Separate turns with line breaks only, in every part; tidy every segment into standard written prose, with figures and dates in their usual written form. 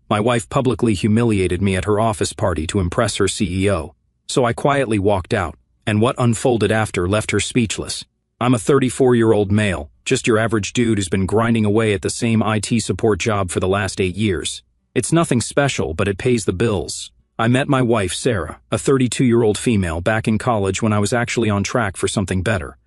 My wife publicly humiliated me at her office party to impress her CEO. So I quietly walked out, and what unfolded after left her speechless. I'm a 34-year-old male, just your average dude who's been grinding away at the same IT support job for the last 8 years. It's nothing special, but it pays the bills. I met my wife, Sarah, a 32-year-old female, back in college when I was actually on track for something better.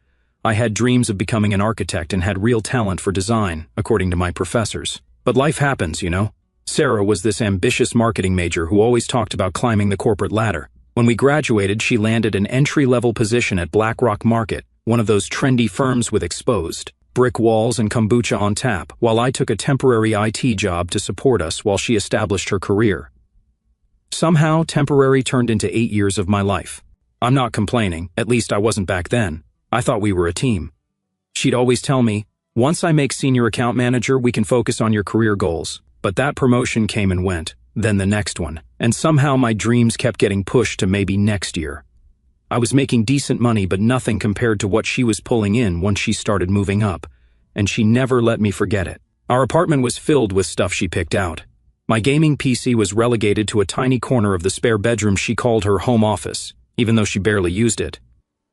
I had dreams of becoming an architect and had real talent for design, according to my professors. But life happens, you know? Sarah was this ambitious marketing major who always talked about climbing the corporate ladder. When we graduated, she landed an entry-level position at BlackRock Market, one of those trendy firms with exposed brick walls and kombucha on tap, while I took a temporary IT job to support us while she established her career. Somehow, temporary turned into 8 years of my life. I'm not complaining, at least I wasn't back then. I thought we were a team. She'd always tell me, once I make senior account manager, we can focus on your career goals. But that promotion came and went, then the next one, and somehow my dreams kept getting pushed to maybe next year. I was making decent money, but nothing compared to what she was pulling in once she started moving up, and she never let me forget it. Our apartment was filled with stuff she picked out. My gaming PC was relegated to a tiny corner of the spare bedroom she called her home office, even though she barely used it.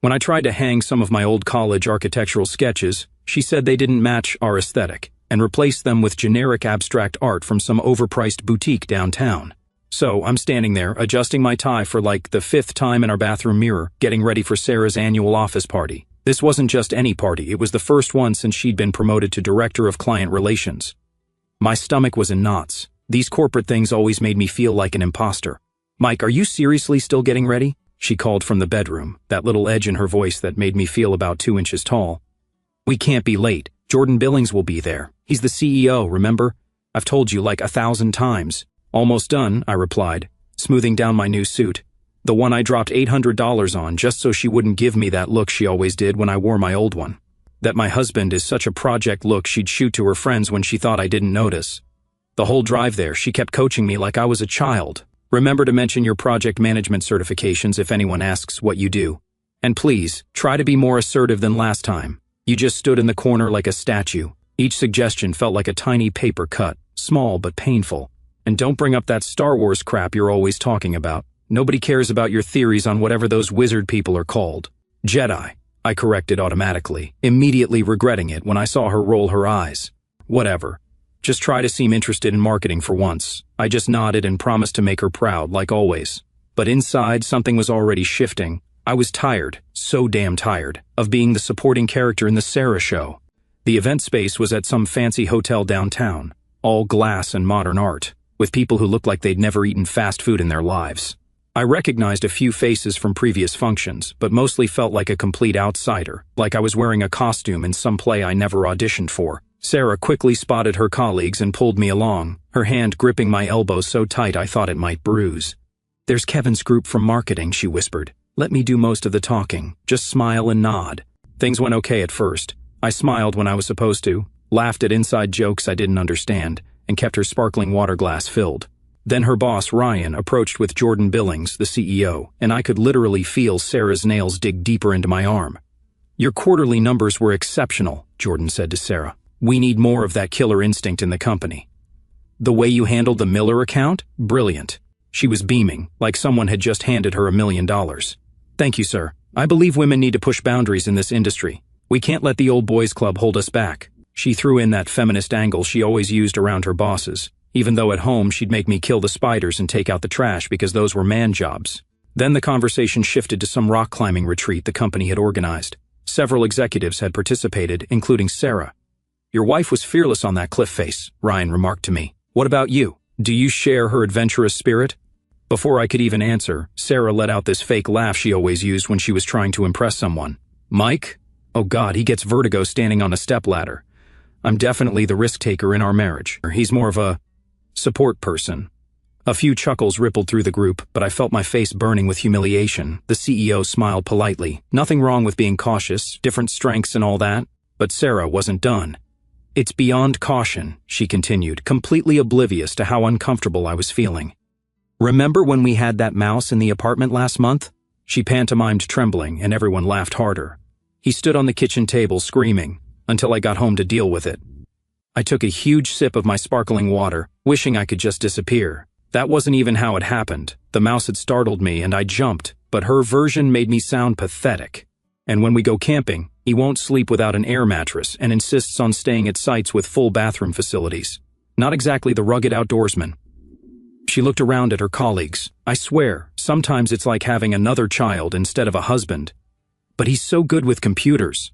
When I tried to hang some of my old college architectural sketches, she said they didn't match our aesthetic, and replaced them with generic abstract art from some overpriced boutique downtown. So I'm standing there, adjusting my tie for like the 5th time in our bathroom mirror, getting ready for Sarah's annual office party. This wasn't just any party, it was the first one since she'd been promoted to Director of Client Relations. My stomach was in knots. These corporate things always made me feel like an imposter. "Mike, are you seriously still getting ready?" she called from the bedroom, that little edge in her voice that made me feel about 2 inches tall. "We can't be late. Jordan Billings will be there. He's the CEO, remember? I've told you like 1,000 times. "Almost done," I replied, smoothing down my new suit. The one I dropped $800 on just so she wouldn't give me that look she always did when I wore my old one. That my husband is such a project look she'd shoot to her friends when she thought I didn't notice. The whole drive there, she kept coaching me like I was a child. "Remember to mention your project management certifications if anyone asks what you do. And please, try to be more assertive than last time. You just stood in the corner like a statue." Each suggestion felt like a tiny paper cut, small but painful. "And don't bring up that Star Wars crap you're always talking about. Nobody cares about your theories on whatever those wizard people are called." "Jedi," I corrected automatically, immediately regretting it when I saw her roll her eyes. "Whatever. Just try to seem interested in marketing for once." I just nodded and promised to make her proud, like always. But inside, something was already shifting. I was tired, so damn tired, of being the supporting character in the Sarah show. The event space was at some fancy hotel downtown, all glass and modern art, with people who looked like they'd never eaten fast food in their lives. I recognized a few faces from previous functions, but mostly felt like a complete outsider, like I was wearing a costume in some play I never auditioned for. Sarah quickly spotted her colleagues and pulled me along, her hand gripping my elbow so tight I thought it might bruise. "There's Kevin's group from marketing," she whispered. "Let me do most of the talking. Just smile and nod." Things went okay at first. I smiled when I was supposed to, laughed at inside jokes I didn't understand, and kept her sparkling water glass filled. Then her boss, Ryan, approached with Jordan Billings, the CEO, and I could literally feel Sarah's nails dig deeper into my arm. "Your quarterly numbers were exceptional," Jordan said to Sarah. "We need more of that killer instinct in the company." "The way you handled the Miller account? Brilliant." She was beaming, like someone had just handed her $1 million. "Thank you, sir. I believe women need to push boundaries in this industry. We can't let the old boys club hold us back." She threw in that feminist angle she always used around her bosses, even though at home she'd make me kill the spiders and take out the trash because those were man jobs. Then the conversation shifted to some rock climbing retreat the company had organized. Several executives had participated, including Sarah. "Your wife was fearless on that cliff face," Ryan remarked to me. "What about you? Do you share her adventurous spirit?" Before I could even answer, Sarah let out this fake laugh she always used when she was trying to impress someone. "Mike? Oh God, he gets vertigo standing on a stepladder. I'm definitely the risk taker in our marriage. He's more of a support person." A few chuckles rippled through the group, but I felt my face burning with humiliation. The CEO smiled politely. Nothing wrong with being cautious, different strengths and all that. But Sarah wasn't done. "It's beyond caution," she continued, completely oblivious to how uncomfortable I was feeling. "Remember when we had that mouse in the apartment last month?" She pantomimed trembling, and everyone laughed harder. He stood on the kitchen table screaming, until I got home to deal with it. I took a huge sip of my sparkling water, wishing I could just disappear. That wasn't even how it happened. The mouse had startled me and I jumped, but her version made me sound pathetic. And when we go camping, he won't sleep without an air mattress and insists on staying at sites with full bathroom facilities. Not exactly the rugged outdoorsman. She looked around at her colleagues. I swear, sometimes it's like having another child instead of a husband. But he's so good with computers.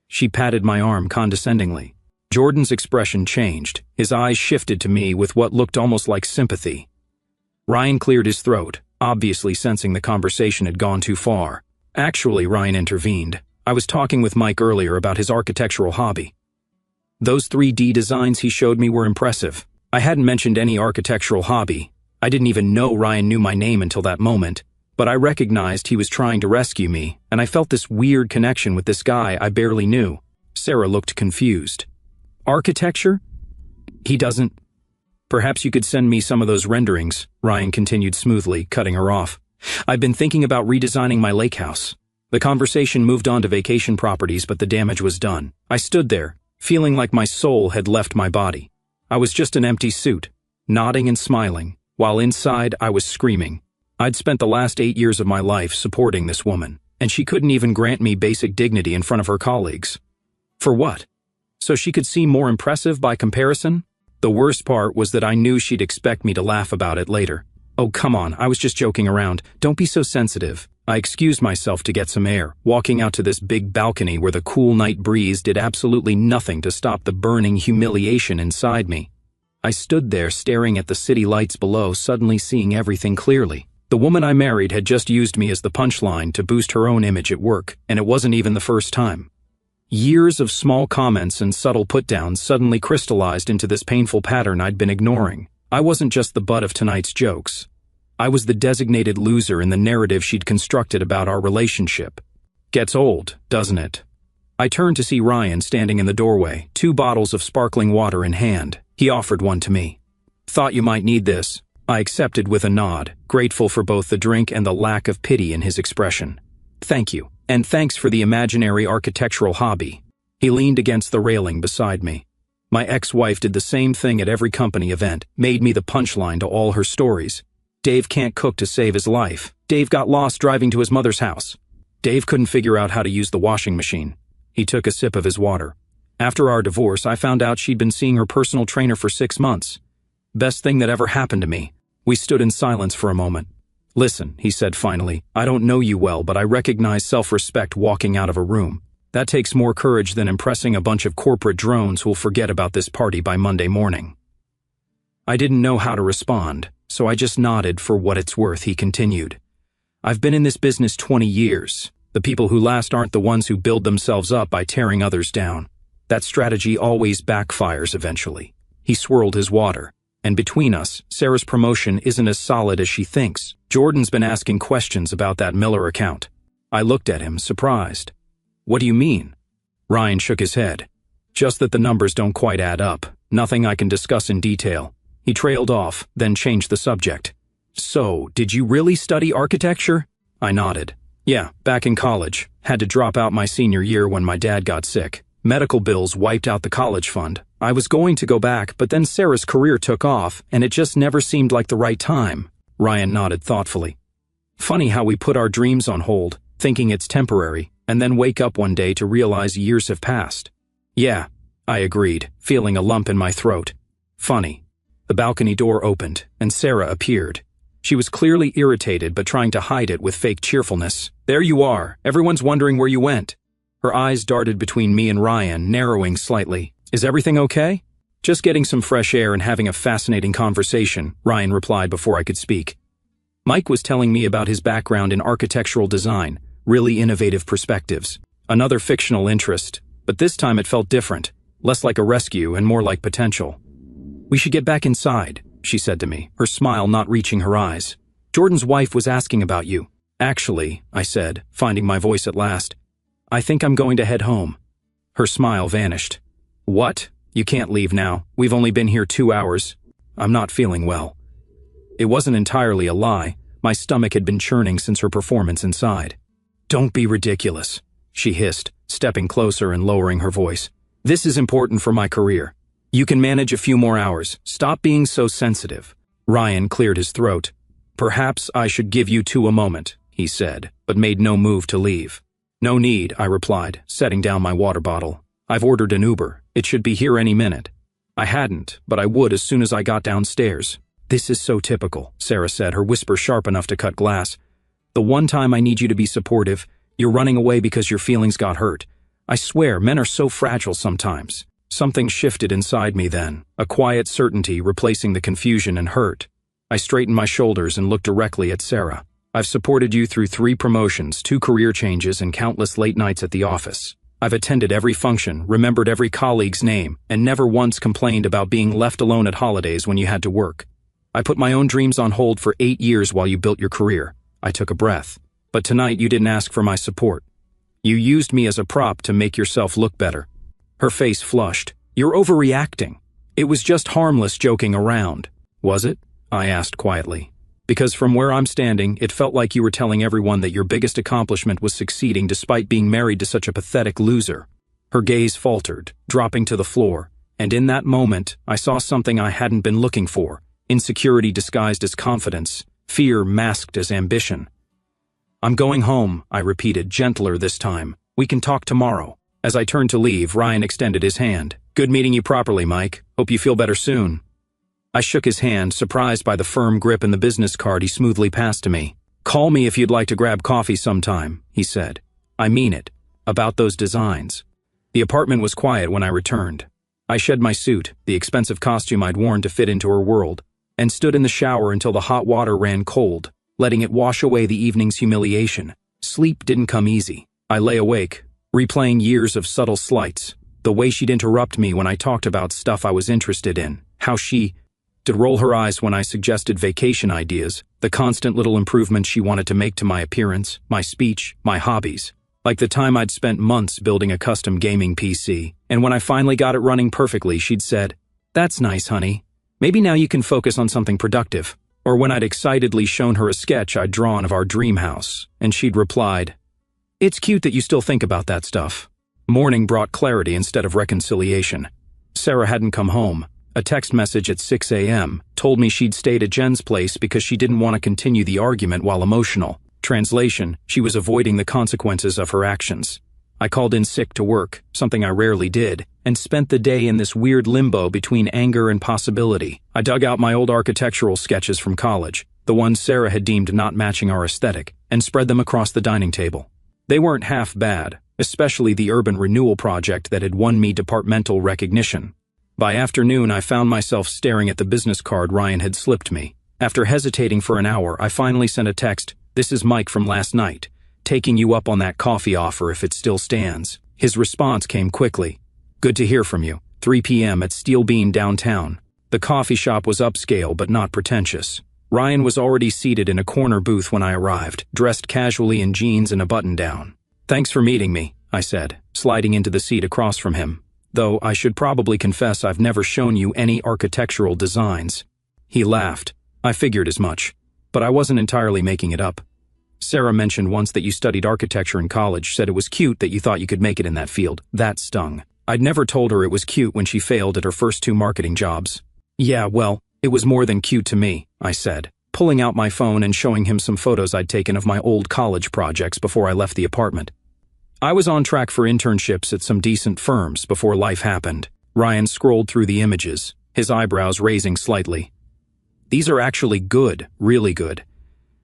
She patted my arm condescendingly. Jordan's expression changed. His eyes shifted to me with what looked almost like sympathy. Ryan cleared his throat, obviously sensing the conversation had gone too far. Actually, Ryan intervened. I was talking with Mike earlier about his architectural hobby. Those 3D designs he showed me were impressive. I hadn't mentioned any architectural hobby. I didn't even know Ryan knew my name until that moment, but I recognized he was trying to rescue me, and I felt this weird connection with this guy I barely knew. Sarah looked confused. Architecture? He doesn't. Perhaps you could send me some of those renderings, Ryan continued smoothly, cutting her off. I've been thinking about redesigning my lake house. The conversation moved on to vacation properties, but the damage was done. I stood there, feeling like my soul had left my body. I was just an empty suit, nodding and smiling, while inside I was screaming. I'd spent the last 8 years of my life supporting this woman, and she couldn't even grant me basic dignity in front of her colleagues. For what? So she could seem more impressive by comparison? The worst part was that I knew she'd expect me to laugh about it later. Oh, come on, I was just joking around. Don't be so sensitive. I excused myself to get some air, walking out to this big balcony where the cool night breeze did absolutely nothing to stop the burning humiliation inside me. I stood there staring at the city lights below, suddenly seeing everything clearly. The woman I married had just used me as the punchline to boost her own image at work, and it wasn't even the first time. Years of small comments and subtle put-downs suddenly crystallized into this painful pattern I'd been ignoring. I wasn't just the butt of tonight's jokes. I was the designated loser in the narrative she'd constructed about our relationship. Gets old, doesn't it? I turned to see Ryan standing in the doorway, 2 bottles of sparkling water in hand. He offered one to me. Thought you might need this. I accepted with a nod, grateful for both the drink and the lack of pity in his expression. Thank you. And thanks for the imaginary architectural hobby. He leaned against the railing beside me. My ex-wife did the same thing at every company event, made me the punchline to all her stories. Dave can't cook to save his life. Dave got lost driving to his mother's house. Dave couldn't figure out how to use the washing machine. He took a sip of his water. After our divorce, I found out she'd been seeing her personal trainer for 6 months. Best thing that ever happened to me. We stood in silence for a moment. Listen, he said finally, I don't know you well, but I recognize self-respect walking out of a room. That takes more courage than impressing a bunch of corporate drones who'll forget about this party by Monday morning. I didn't know how to respond, so I just nodded for what it's worth, he continued. I've been in this business 20 years. The people who last aren't the ones who build themselves up by tearing others down. That strategy always backfires eventually. He swirled his water. And between us, Sarah's promotion isn't as solid as she thinks. Jordan's been asking questions about that Miller account. I looked at him, surprised. What do you mean? Ryan shook his head. Just that the numbers don't quite add up. Nothing I can discuss in detail. He trailed off, then changed the subject. So, did you really study architecture? I nodded. Yeah, back in college. Had to drop out my senior year when my dad got sick. Medical bills wiped out the college fund. I was going to go back, but then Sarah's career took off, and it just never seemed like the right time. Ryan nodded thoughtfully. Funny how we put our dreams on hold, thinking it's temporary, and then wake up one day to realize years have passed. Yeah, I agreed, feeling a lump in my throat. Funny. The balcony door opened, and Sarah appeared. She was clearly irritated but trying to hide it with fake cheerfulness. There you are. Everyone's wondering where you went. Her eyes darted between me and Ryan, narrowing slightly. Is everything okay? Just getting some fresh air and having a fascinating conversation, Ryan replied before I could speak. Mike was telling me about his background in architectural design, really innovative perspectives. Another fictional interest, but this time it felt different, less like a rescue and more like potential. We should get back inside, she said to me, her smile not reaching her eyes. Jordan's wife was asking about you. Actually, I said, finding my voice at last, I think I'm going to head home. Her smile vanished. What? You can't leave now. We've only been here 2 hours. I'm not feeling well. It wasn't entirely a lie. My stomach had been churning since her performance inside. Don't be ridiculous, she hissed, stepping closer and lowering her voice. This is important for my career. You can manage a few more hours. Stop being so sensitive. Ryan cleared his throat. Perhaps I should give you two a moment, he said, but made no move to leave. No need, I replied, setting down my water bottle. I've ordered an Uber. It should be here any minute. I hadn't, but I would as soon as I got downstairs. This is so typical, Sarah said, her whisper sharp enough to cut glass. The one time I need you to be supportive, you're running away because your feelings got hurt. I swear, men are so fragile sometimes. Something shifted inside me then, a quiet certainty replacing the confusion and hurt. I straightened my shoulders and looked directly at Sarah. I've supported you through 3 promotions, 2 career changes, and countless late nights at the office. I've attended every function, remembered every colleague's name, and never once complained about being left alone at holidays when you had to work. I put my own dreams on hold for 8 years while you built your career. I took a breath. But tonight you didn't ask for my support. You used me as a prop to make yourself look better. Her face flushed. You're overreacting. It was just harmless joking around. Was it? I asked quietly. Because from where I'm standing, it felt like you were telling everyone that your biggest accomplishment was succeeding despite being married to such a pathetic loser. Her gaze faltered, dropping to the floor, and in that moment, I saw something I hadn't been looking for. Insecurity disguised as confidence, fear masked as ambition. I'm going home, I repeated, gentler this time. We can talk tomorrow. As I turned to leave, Ryan extended his hand. Good meeting you properly, Mike. Hope you feel better soon. I shook his hand, surprised by the firm grip and the business card he smoothly passed to me. Call me if you'd like to grab coffee sometime, he said. I mean it. About those designs. The apartment was quiet when I returned. I shed my suit, the expensive costume I'd worn to fit into her world, and stood in the shower until the hot water ran cold, letting it wash away the evening's humiliation. Sleep didn't come easy. I lay awake, replaying years of subtle slights, the way she'd interrupt me when I talked about stuff I was interested in, how she'd roll her eyes when I suggested vacation ideas, the constant little improvements she wanted to make to my appearance, my speech, my hobbies. Like the time I'd spent months building a custom gaming PC, and when I finally got it running perfectly, she'd said, "That's nice, honey. Maybe now you can focus on something productive." Or when I'd excitedly shown her a sketch I'd drawn of our dream house, and she'd replied, "It's cute that you still think about that stuff." Morning brought clarity instead of reconciliation. Sarah hadn't come home. A text message at 6 a.m. told me she'd stayed at Jen's place because she didn't want to continue the argument while emotional. Translation, she was avoiding the consequences of her actions. I called in sick to work, something I rarely did, and spent the day in this weird limbo between anger and possibility. I dug out my old architectural sketches from college, the ones Sarah had deemed not matching our aesthetic, and spread them across the dining table. They weren't half bad, especially the urban renewal project that had won me departmental recognition. By afternoon, I found myself staring at the business card Ryan had slipped me. After hesitating for an hour, I finally sent a text, "This is Mike from last night, taking you up on that coffee offer if it still stands." His response came quickly. "Good to hear from you. 3 p.m. at Steel Bean downtown." The coffee shop was upscale but not pretentious. Ryan was already seated in a corner booth when I arrived, dressed casually in jeans and a button-down. "Thanks for meeting me," I said, sliding into the seat across from him. "Though I should probably confess I've never shown you any architectural designs." He laughed. "I figured as much. But I wasn't entirely making it up. Sarah mentioned once that you studied architecture in college, said it was cute that you thought you could make it in that field. That stung. I'd never told her it was cute when she failed at her first 2 marketing jobs. "Yeah, well, it was more than cute to me," I said, pulling out my phone and showing him some photos I'd taken of my old college projects before I left the apartment. I was on track for internships at some decent firms before life happened. Ryan scrolled through the images, his eyebrows raising slightly. "These are actually good, really good.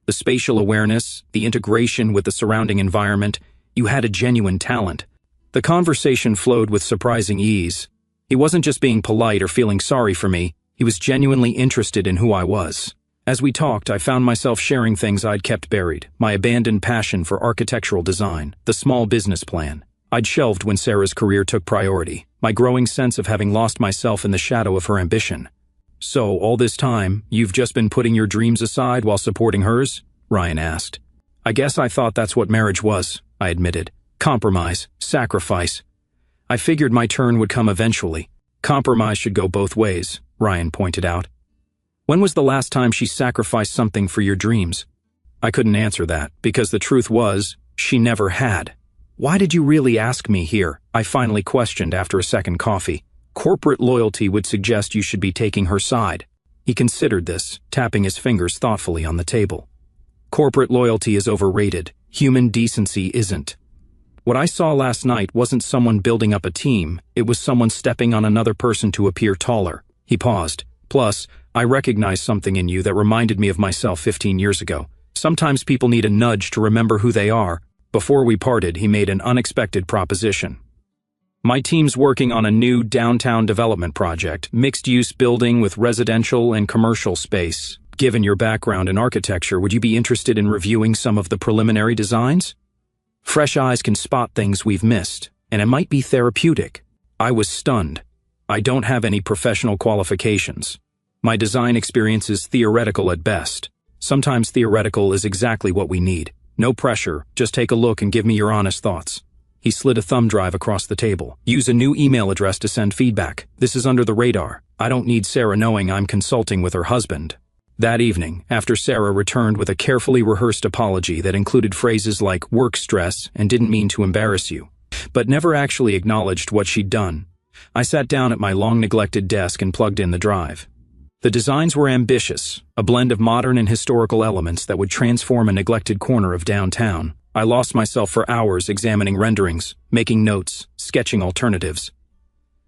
The spatial awareness, the integration with the surrounding environment, you had a genuine talent." The conversation flowed with surprising ease. He wasn't just being polite or feeling sorry for me, he was genuinely interested in who I was. As we talked, I found myself sharing things I'd kept buried, my abandoned passion for architectural design, the small business plan I'd shelved when Sarah's career took priority, my growing sense of having lost myself in the shadow of her ambition. "So, all this time, you've just been putting your dreams aside while supporting hers?" Ryan asked. "I guess I thought that's what marriage was," I admitted. "Compromise, sacrifice. I figured my turn would come eventually. Compromise should go both ways," Ryan pointed out. "When was the last time she sacrificed something for your dreams?" I couldn't answer that, because the truth was, she never had. "Why did you really ask me here?" I finally questioned after a second coffee. Corporate loyalty would suggest you should be taking her side. He considered this, tapping his fingers thoughtfully on the table. Corporate loyalty is overrated. Human decency isn't. What I saw last night wasn't someone building up a team, it was someone stepping on another person to appear taller. He paused. Plus, I recognized something in you that reminded me of myself 15 years ago. Sometimes people need a nudge to remember who they are. Before we parted, he made an unexpected proposition. My team's working on a new downtown development project, mixed-use building with residential and commercial space. Given your background in architecture, would you be interested in reviewing some of the preliminary designs? Fresh eyes can spot things we've missed, and it might be therapeutic. I was stunned. I don't have any professional qualifications. My design experience is theoretical at best. Sometimes theoretical is exactly what we need. No pressure, just take a look and give me your honest thoughts. He slid a thumb drive across the table. Use a new email address to send feedback. This is under the radar. I don't need Sarah knowing I'm consulting with her husband. That evening, after Sarah returned with a carefully rehearsed apology that included phrases like work stress and didn't mean to embarrass you, but never actually acknowledged what she'd done, I sat down at my long-neglected desk and plugged in the drive. The designs were ambitious, a blend of modern and historical elements that would transform a neglected corner of downtown. I lost myself for hours examining renderings, making notes, sketching alternatives.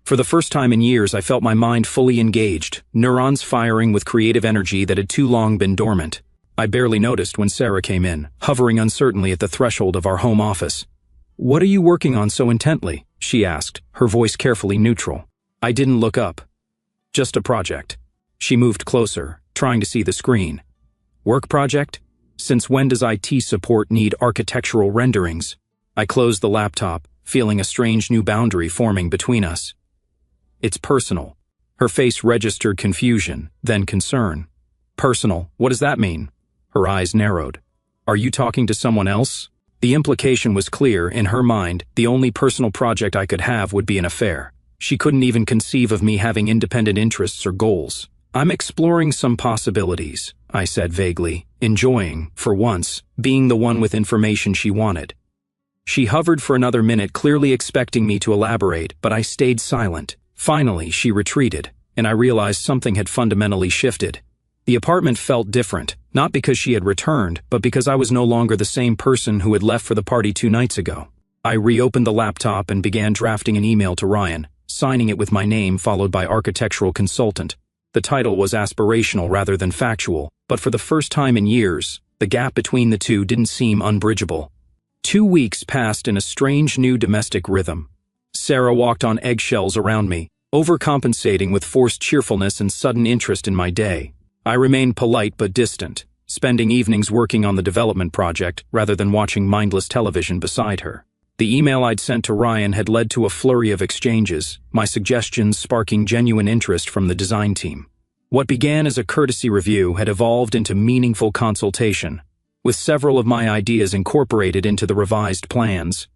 For the first time in years, I felt my mind fully engaged, neurons firing with creative energy that had too long been dormant. I barely noticed when Sarah came in, hovering uncertainly at the threshold of our home office. "What are you working on so intently?" she asked, her voice carefully neutral. I didn't look up. "Just a project." She moved closer, trying to see the screen. "Work project? Since when does IT support need architectural renderings?" I closed the laptop, feeling a strange new boundary forming between us. "It's personal." Her face registered confusion, then concern. "Personal? What does that mean?" Her eyes narrowed. "Are you talking to someone else?" The implication was clear. In her mind, the only personal project I could have would be an affair. She couldn't even conceive of me having independent interests or goals. "I'm exploring some possibilities," I said vaguely, enjoying, for once, being the one with information she wanted. She hovered for another minute, clearly expecting me to elaborate, but I stayed silent. Finally, she retreated, and I realized something had fundamentally shifted. The apartment felt different, not because she had returned, but because I was no longer the same person who had left for the party 2 nights ago. I reopened the laptop and began drafting an email to Ryan, signing it with my name followed by architectural consultant. The title was aspirational rather than factual, but for the first time in years, the gap between the two didn't seem unbridgeable. 2 weeks passed in a strange new domestic rhythm. Sarah walked on eggshells around me, overcompensating with forced cheerfulness and sudden interest in my day. I remained polite but distant, spending evenings working on the development project rather than watching mindless television beside her. The email I'd sent to Ryan had led to a flurry of exchanges, my suggestions sparking genuine interest from the design team. What began as a courtesy review had evolved into meaningful consultation, with several of my ideas incorporated into the revised plans.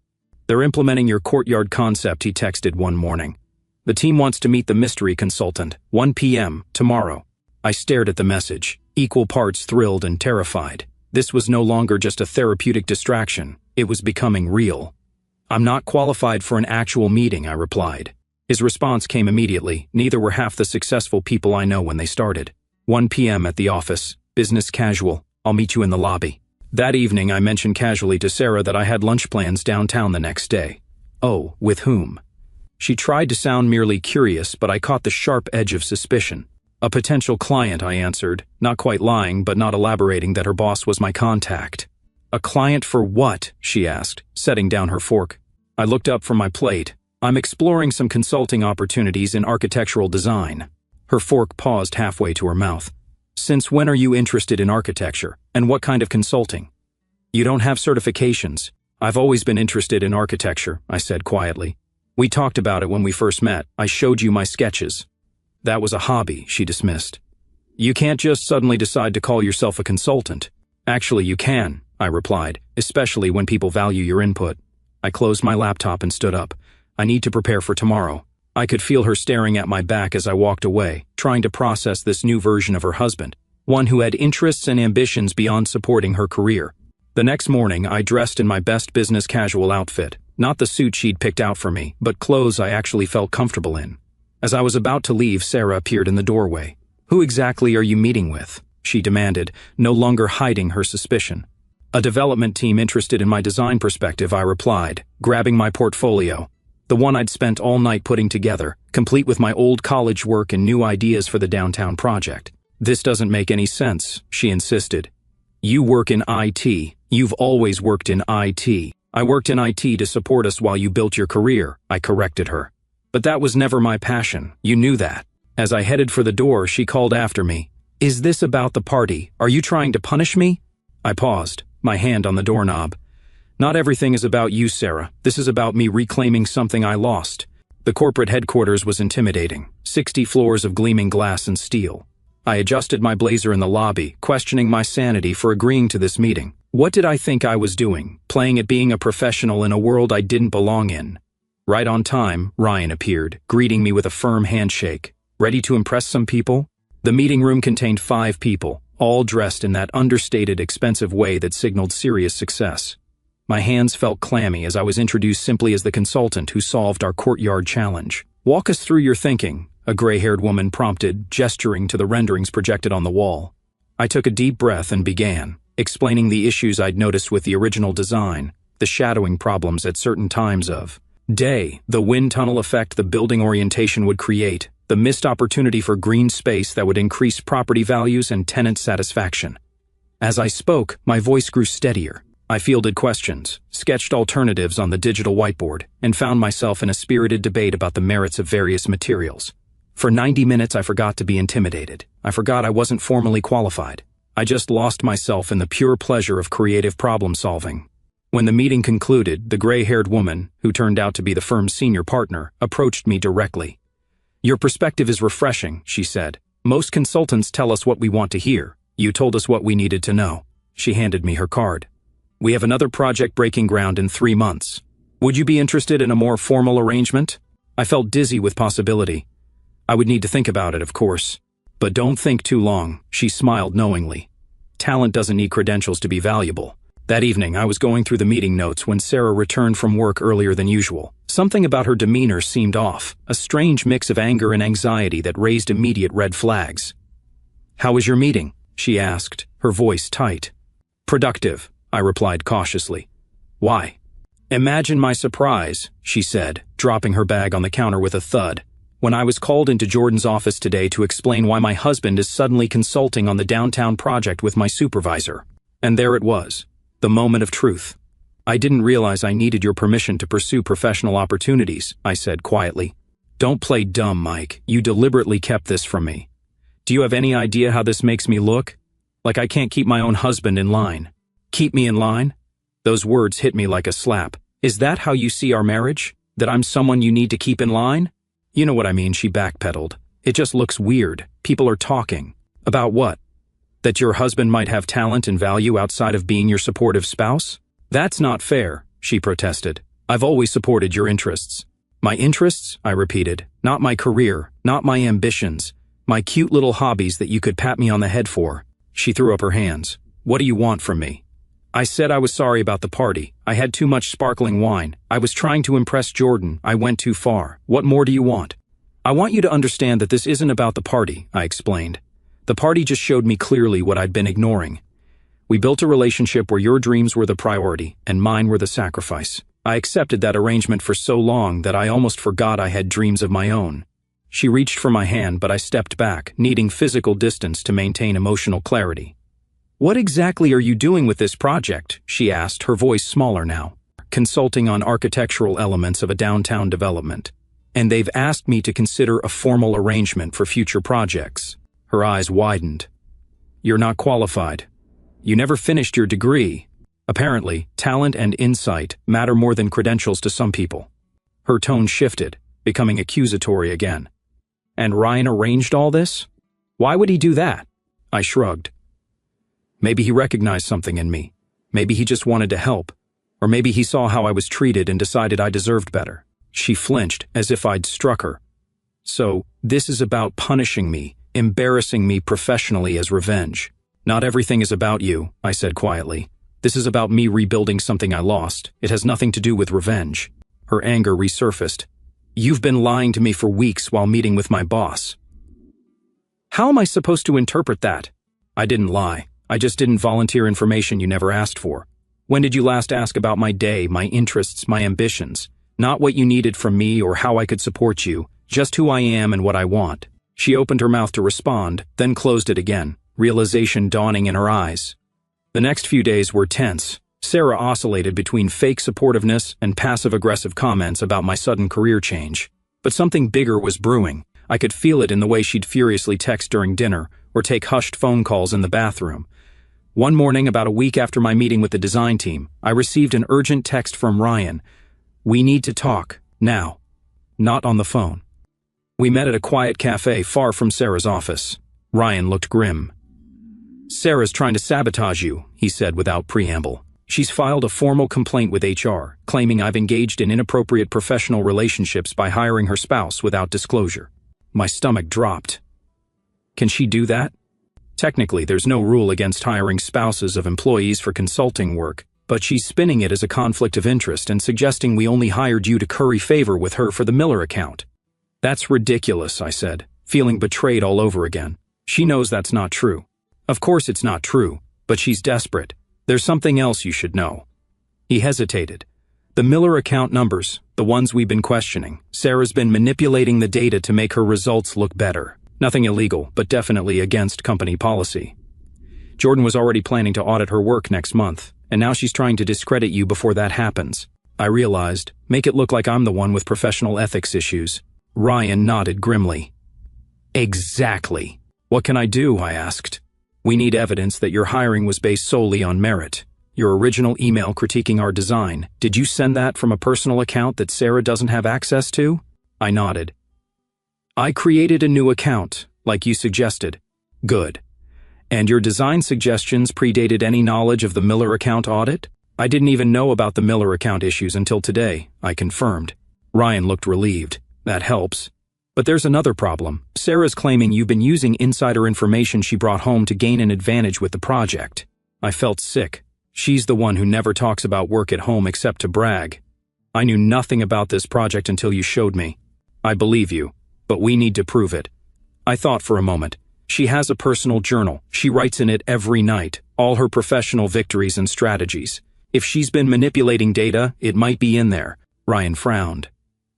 "They're implementing your courtyard concept," he texted one morning. "The team wants to meet the mystery consultant, 1 p.m. tomorrow." I stared at the message, equal parts thrilled and terrified. This was no longer just a therapeutic distraction, it was becoming real. "I'm not qualified for an actual meeting," I replied. His response came immediately. "Neither were half the successful people I know when they started. 1 p.m. at the office, business casual, I'll meet you in the lobby." That evening I mentioned casually to Sarah that I had lunch plans downtown the next day. "Oh, with whom?" She tried to sound merely curious, but I caught the sharp edge of suspicion. "A potential client," I answered, not quite lying but not elaborating that her boss was my contact. "A client for what?" she asked, setting down her fork. I looked up from my plate. "I'm exploring some consulting opportunities in architectural design." Her fork paused halfway to her mouth. "Since when are you interested in architecture, and what kind of consulting?" "You don't have certifications." "I've always been interested in architecture," I said quietly. "We talked about it when we first met. I showed you my sketches." "That was a hobby," she dismissed. "You can't just suddenly decide to call yourself a consultant." "Actually, you can," I replied, "especially when people value your input." I closed my laptop and stood up. I need to prepare for tomorrow. I could feel her staring at my back as I walked away, trying to process this new version of her husband, one who had interests and ambitions beyond supporting her career. The next morning, I dressed in my best business casual outfit, not the suit she'd picked out for me, but clothes I actually felt comfortable in. As I was about to leave, Sarah appeared in the doorway. "Who exactly are you meeting with?" she demanded, no longer hiding her suspicion. "A development team interested in my design perspective," I replied, grabbing my portfolio. The one I'd spent all night putting together, complete with my old college work and new ideas for the downtown project. "This doesn't make any sense," she insisted. "You work in IT. You've always worked in IT. "I worked in IT to support us while you built your career," I corrected her. "But that was never my passion. You knew that." As I headed for the door, she called after me. "Is this about the party? Are you trying to punish me?" I paused, my hand on the doorknob. "Not everything is about you, Sarah. This is about me reclaiming something I lost." The corporate headquarters was intimidating. 60 floors of gleaming glass and steel. I adjusted my blazer in the lobby, questioning my sanity for agreeing to this meeting. What did I think I was doing, playing at being a professional in a world I didn't belong in? Right on time, Ryan appeared, greeting me with a firm handshake. "Ready to impress some people?" The meeting room contained 5 people, all dressed in that understated, expensive way that signaled serious success. My hands felt clammy as I was introduced simply as the consultant who solved our courtyard challenge. "Walk us through your thinking," a gray-haired woman prompted, gesturing to the renderings projected on the wall. I took a deep breath and began, explaining the issues I'd noticed with the original design, the shadowing problems at certain times of day, the wind tunnel effect the building orientation would create, the missed opportunity for green space that would increase property values and tenant satisfaction. As I spoke, my voice grew steadier. I fielded questions, sketched alternatives on the digital whiteboard, and found myself in a spirited debate about the merits of various materials. For 90 minutes, I forgot to be intimidated. I forgot I wasn't formally qualified. I just lost myself in the pure pleasure of creative problem-solving. When the meeting concluded, the gray-haired woman, who turned out to be the firm's senior partner, approached me directly. "Your perspective is refreshing," she said. "Most consultants tell us what we want to hear. You told us what we needed to know." She handed me her card. "We have another project breaking ground in 3 months. Would you be interested in a more formal arrangement?" I felt dizzy with possibility. I would need to think about it, of course. "But don't think too long," she smiled knowingly. "Talent doesn't need credentials to be valuable." That evening, I was going through the meeting notes when Sarah returned from work earlier than usual. Something about her demeanor seemed off, a strange mix of anger and anxiety that raised immediate red flags. "How was your meeting?" she asked, her voice tight. "Productive," I replied cautiously. "Why?" "Imagine my surprise," she said, dropping her bag on the counter with a thud, "when I was called into Jordan's office today to explain why my husband is suddenly consulting on the downtown project with my supervisor. And there it was, the moment of truth. I didn't realize I needed your permission to pursue professional opportunities," I said quietly. "Don't play dumb, Mike. You deliberately kept this from me. Do you have any idea how this makes me look? Like I can't keep my own husband in line." "Keep me in line?" Those words hit me like a slap. "Is that how you see our marriage? That I'm someone you need to keep in line?" "You know what I mean," she backpedaled. "It just looks weird. People are talking." "About what? That your husband might have talent and value outside of being your supportive spouse?" "That's not fair," she protested. "I've always supported your interests." "My interests?" I repeated. "Not my career, not my ambitions, my cute little hobbies that you could pat me on the head for." She threw up her hands. "What do you want from me?" I said I was sorry about the party. I had too much sparkling wine. I was trying to impress Jordan. I went too far. What more do you want? "I want you to understand that this isn't about the party," I explained. "The party just showed me clearly what I'd been ignoring. We built a relationship where your dreams were the priority and mine were the sacrifice. I accepted that arrangement for so long that I almost forgot I had dreams of my own." She reached for my hand, but I stepped back, needing physical distance to maintain emotional clarity. "What exactly are you doing with this project?" she asked, her voice smaller now. "Consulting on architectural elements of a downtown development. And they've asked me to consider a formal arrangement for future projects." Her eyes widened. "You're not qualified. You never finished your degree. Apparently, talent and insight matter more than credentials to some people." Her tone shifted, becoming accusatory again. "And Ryan arranged all this? Why would he do that?" I shrugged. Maybe he recognized something in me. Maybe he just wanted to help. Or maybe he saw how I was treated and decided I deserved better. She flinched, as if I'd struck her. "So, this is about punishing me, embarrassing me professionally as revenge." "Not everything is about you," I said quietly. "This is about me rebuilding something I lost. It has nothing to do with revenge." Her anger resurfaced. You've been lying to me for weeks while meeting with my boss. How am I supposed to interpret that? I didn't lie. I just didn't volunteer information you never asked for. When did you last ask about my day, my interests, my ambitions? Not what you needed from me or how I could support you, just who I am and what I want. She opened her mouth to respond, then closed it again, realization dawning in her eyes. The next few days were tense. Sarah oscillated between fake supportiveness and passive-aggressive comments about my sudden career change. But something bigger was brewing. I could feel it in the way she'd furiously text during dinner or take hushed phone calls in the bathroom. One morning, about a week after my meeting with the design team, I received an urgent text from Ryan. We need to talk, now. Not on the phone. We met at a quiet cafe far from Sarah's office. Ryan looked grim. Sarah's trying to sabotage you, he said without preamble. She's filed a formal complaint with HR, claiming I've engaged in inappropriate professional relationships by hiring her spouse without disclosure. My stomach dropped. Can she do that? Technically, there's no rule against hiring spouses of employees for consulting work, but she's spinning it as a conflict of interest and suggesting we only hired you to curry favor with her for the Miller account. That's ridiculous, I said, feeling betrayed all over again. She knows that's not true. Of course it's not true, but she's desperate. There's something else you should know. He hesitated. The Miller account numbers, the ones we've been questioning, Sarah's been manipulating the data to make her results look better. Nothing illegal, but definitely against company policy. Jordan was already planning to audit her work next month, and now she's trying to discredit you before that happens. I realized, make it look like I'm the one with professional ethics issues. Ryan nodded grimly. Exactly. What can I do? I asked. We need evidence that your hiring was based solely on merit. Your original email critiquing our design, did you send that from a personal account that Sarah doesn't have access to? I nodded. I created a new account, like you suggested. Good. And your design suggestions predated any knowledge of the Miller account audit? I didn't even know about the Miller account issues until today, I confirmed. Ryan looked relieved. That helps. But there's another problem. Sarah's claiming you've been using insider information she brought home to gain an advantage with the project. I felt sick. She's the one who never talks about work at home except to brag. I knew nothing about this project until you showed me. I believe you, but we need to prove it. I thought for a moment. She has a personal journal. She writes in it every night, all her professional victories and strategies. If she's been manipulating data, it might be in there. Ryan frowned.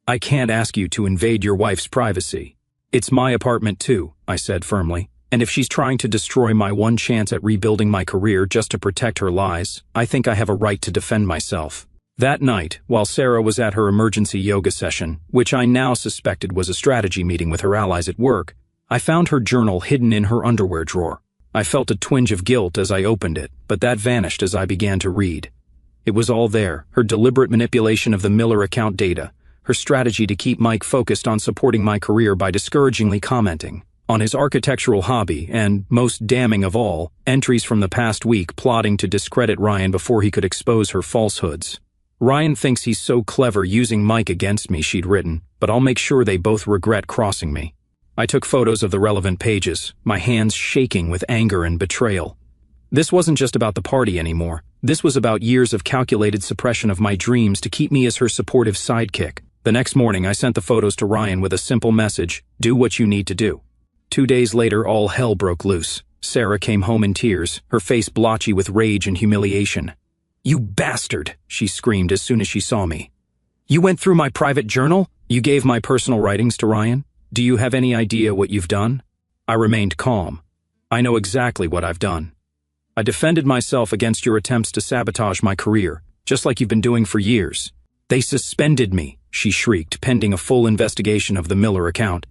I can't ask you to invade your wife's privacy. It's my apartment too, I said firmly. And if she's trying to destroy my one chance at rebuilding my career just to protect her lies, I think I have a right to defend myself. That night, while Sarah was at her emergency yoga session, which I now suspected was a strategy meeting with her allies at work, I found her journal hidden in her underwear drawer. I felt a twinge of guilt as I opened it, but that vanished as I began to read. It was all there, her deliberate manipulation of the Miller account data, her strategy to keep Mike focused on supporting my career by discouragingly commenting on his architectural hobby and, most damning of all, entries from the past week plotting to discredit Ryan before he could expose her falsehoods. Ryan thinks he's so clever using Mike against me, she'd written, but I'll make sure they both regret crossing me. I took photos of the relevant pages, my hands shaking with anger and betrayal. This wasn't just about the party anymore. This was about years of calculated suppression of my dreams to keep me as her supportive sidekick. The next morning, I sent the photos to Ryan with a simple message: do what you need to do. 2 days later, all hell broke loose. Sarah came home in tears, her face blotchy with rage and humiliation. You bastard, she screamed as soon as she saw me. You went through my private journal? You gave my personal writings to Ryan? Do you have any idea what you've done? I remained calm. I know exactly what I've done. I defended myself against your attempts to sabotage my career, just like you've been doing for years. They suspended me, she shrieked, pending a full investigation of the Miller account.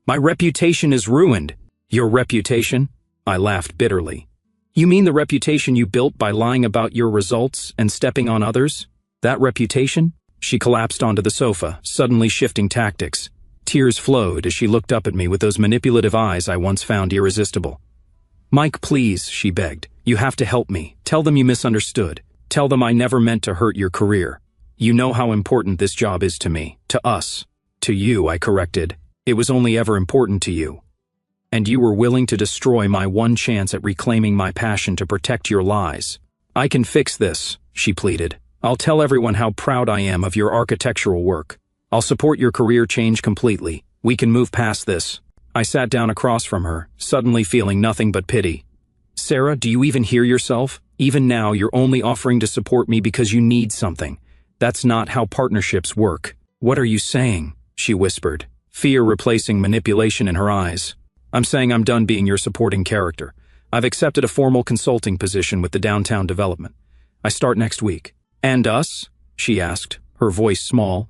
My reputation is ruined. Your reputation? I laughed bitterly. You mean the reputation you built by lying about your results and stepping on others? That reputation? She collapsed onto the sofa, suddenly shifting tactics. Tears flowed as she looked up at me with those manipulative eyes I once found irresistible. Mike, please, she begged. You have to help me. Tell them you misunderstood. Tell them I never meant to hurt your career. You know how important this job is to me, to us. To you, I corrected. It was only ever important to you. And you were willing to destroy my one chance at reclaiming my passion to protect your lies. I can fix this, she pleaded. I'll tell everyone how proud I am of your architectural work. I'll support your career change completely. We can move past this. I sat down across from her, suddenly feeling nothing but pity. Sarah, do you even hear yourself? Even now, you're only offering to support me because you need something. That's not how partnerships work. What are you saying? She whispered, fear replacing manipulation in her eyes. I'm saying I'm done being your supporting character. I've accepted a formal consulting position with the downtown development. I start next week. And us? She asked, her voice small.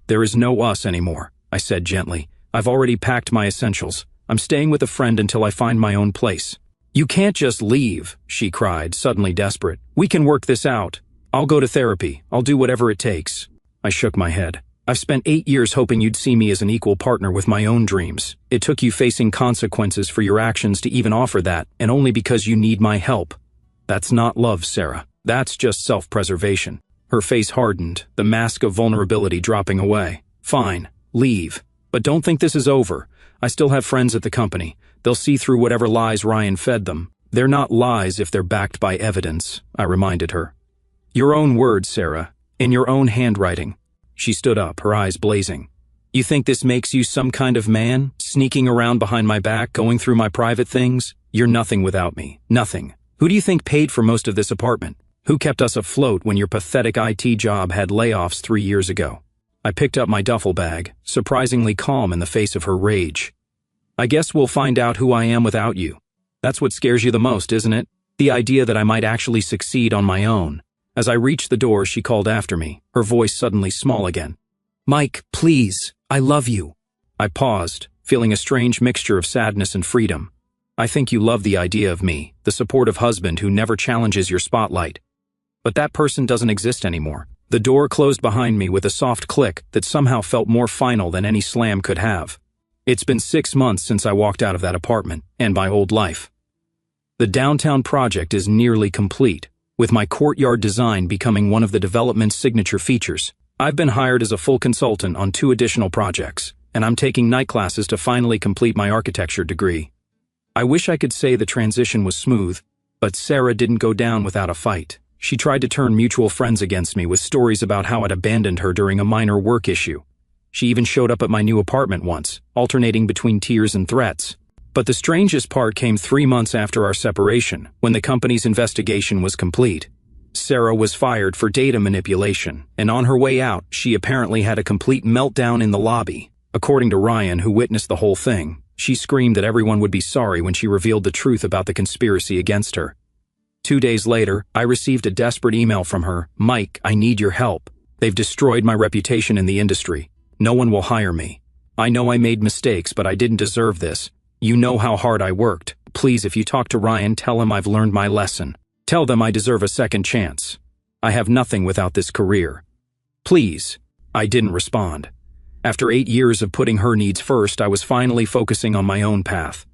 There is no us anymore, I said gently. I've already packed my essentials. I'm staying with a friend until I find my own place. You can't just leave, she cried, suddenly desperate. We can work this out. I'll go to therapy. I'll do whatever it takes. I shook my head. I've spent 8 years hoping you'd see me as an equal partner with my own dreams. It took you facing consequences for your actions to even offer that, and only because you need my help. That's not love, Sarah. That's just self-preservation. Her face hardened, the mask of vulnerability dropping away. Fine, leave. But don't think this is over. I still have friends at the company. They'll see through whatever lies Ryan fed them. They're not lies if they're backed by evidence, I reminded her. Your own words, Sarah. In your own handwriting. She stood up, her eyes blazing. You think this makes you some kind of man, sneaking around behind my back, going through my private things? You're nothing without me. Nothing. Who do you think paid for most of this apartment? Who kept us afloat when your pathetic IT job had layoffs 3 years ago? I picked up my duffel bag, surprisingly calm in the face of her rage. I guess we'll find out who I am without you. That's what scares you the most, isn't it? The idea that I might actually succeed on my own. As I reached the door, she called after me, her voice suddenly small again. Mike, please, I love you. I paused, feeling a strange mixture of sadness and freedom. I think you love the idea of me, the supportive husband who never challenges your spotlight. But that person doesn't exist anymore. The door closed behind me with a soft click that somehow felt more final than any slam could have. It's been 6 months since I walked out of that apartment, and my old life. The downtown project is nearly complete, with my courtyard design becoming one of the development's signature features. I've been hired as a full consultant on 2 additional projects, and I'm taking night classes to finally complete my architecture degree. I wish I could say the transition was smooth, but Sarah didn't go down without a fight. She tried to turn mutual friends against me with stories about how I'd abandoned her during a minor work issue. She even showed up at my new apartment once, alternating between tears and threats. But the strangest part came 3 months after our separation, when the company's investigation was complete. Sarah was fired for data manipulation, and on her way out, she apparently had a complete meltdown in the lobby. According to Ryan, who witnessed the whole thing, she screamed that everyone would be sorry when she revealed the truth about the conspiracy against her. 2 days later, I received a desperate email from her. Mike, I need your help. They've destroyed my reputation in the industry. No one will hire me. I know I made mistakes, but I didn't deserve this. You know how hard I worked. Please, if you talk to Ryan, tell him I've learned my lesson. Tell them I deserve a second chance. I have nothing without this career. Please. I didn't respond. After 8 years of putting her needs first, I was finally focusing on my own path.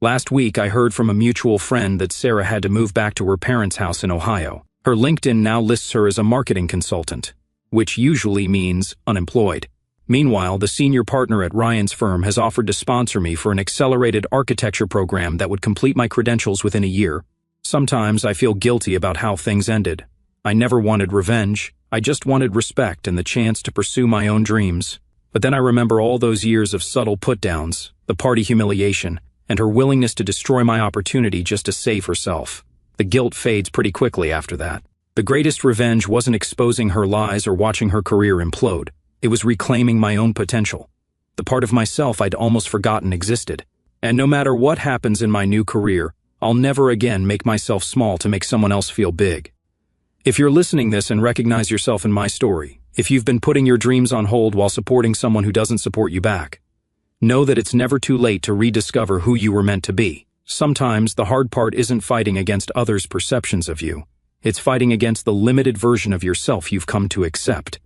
Last week, I heard from a mutual friend that Sarah had to move back to her parents' house in Ohio. Her LinkedIn now lists her as a marketing consultant, which usually means unemployed. Meanwhile, the senior partner at Ryan's firm has offered to sponsor me for an accelerated architecture program that would complete my credentials within a year. Sometimes I feel guilty about how things ended. I never wanted revenge. I just wanted respect and the chance to pursue my own dreams. But then I remember all those years of subtle put-downs, the party humiliation, and her willingness to destroy my opportunity just to save herself. The guilt fades pretty quickly after that. The greatest revenge wasn't exposing her lies or watching her career implode. It was reclaiming my own potential, the part of myself I'd almost forgotten existed. And no matter what happens in my new career, I'll never again make myself small to make someone else feel big. If you're listening this and recognize yourself in my story, if you've been putting your dreams on hold while supporting someone who doesn't support you back, know that it's never too late to rediscover who you were meant to be. Sometimes the hard part isn't fighting against others' perceptions of you. It's fighting against the limited version of yourself you've come to accept.